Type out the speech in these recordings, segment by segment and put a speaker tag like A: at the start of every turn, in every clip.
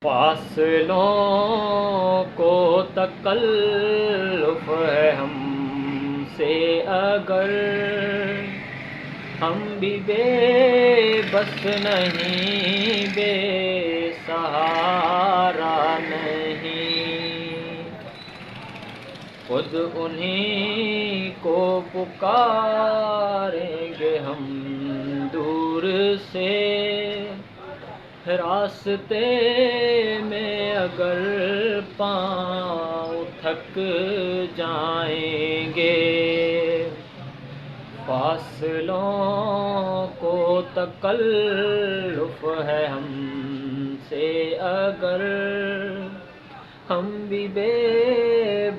A: فاصلوں کو تکلف ہے ہم سے اگر ہم بھی بے بس نہیں، بے سہارا نہیں، خود انہی کو پکاریں گے ہم دور سے، راستے میں اگر پاؤں تھک جائیں گے۔ فاصلوں کو تکلف ہے ہم سے اگر ہم بھی بے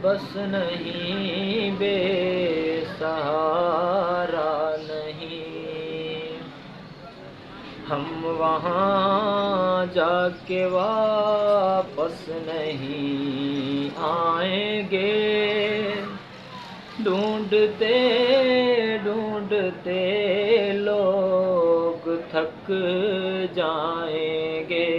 A: بس نہیں، بے سہارا نہیں، ہم وہاں جا کے واپس نہیں آئیں گے، ڈھونڈتے ڈھونڈتے لوگ تھک جائیں گے،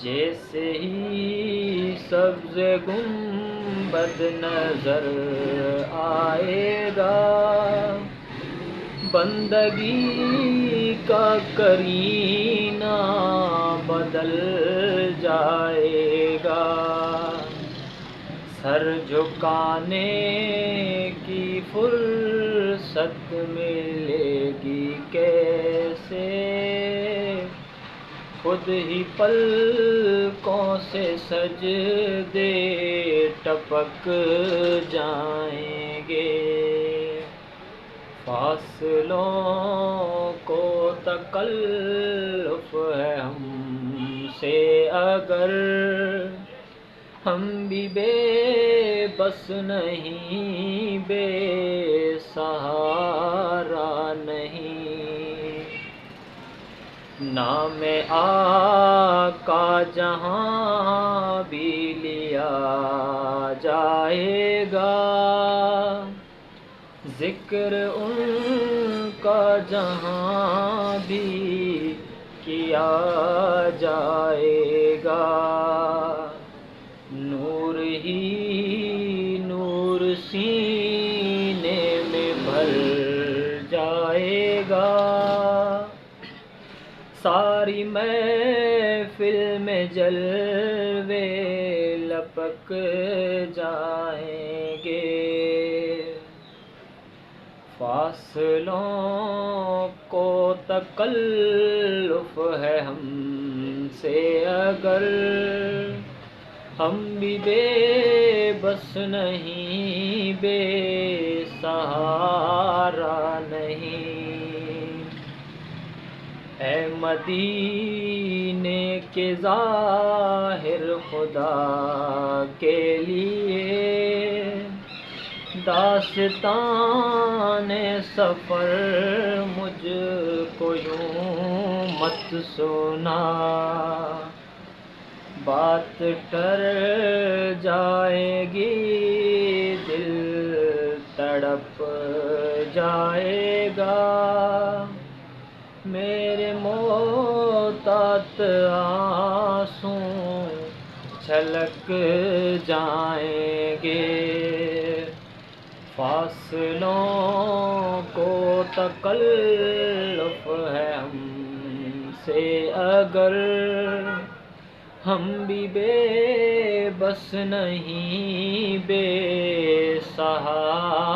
A: جیسے ہی سبز گنبد نظر آئے گا، بندگی کا کرینہ بدل جائے گا، سر جھکانے کی فرصت ملے گی کیسے، خود ہی پلکوں سے سجدے ٹپک جائیں گے۔ فاصلوں کو تکلف ہے ہم سے اگر ہم بھی بے بس نہیں، بے سہارا نہیں، نام آقا جہاں بھی لیا جائے گا، ذکر ان کا جہاں بھی کیا جائے گا، نور ہی نور سینے میں بھر جائے گا، ساری محفل میں جلوے لپک جائیں گے۔ فاصلوں کو تکلف ہے ہم سے اگر ہم بھی بے بس نہیں، بے سہارا نہیں، اے مدینے کے ظاہر خدا کے لیے داستان سفر مجھ کو یوں مت سنا، بات ٹر جائے گی، دل تڑپ جائے گا، میرے محتاط آنسوں چھلک جائیں گے۔ فاصلوں کو تکلف ہے ہم سے اگر ہم بھی بے بس نہیں، بے سہارا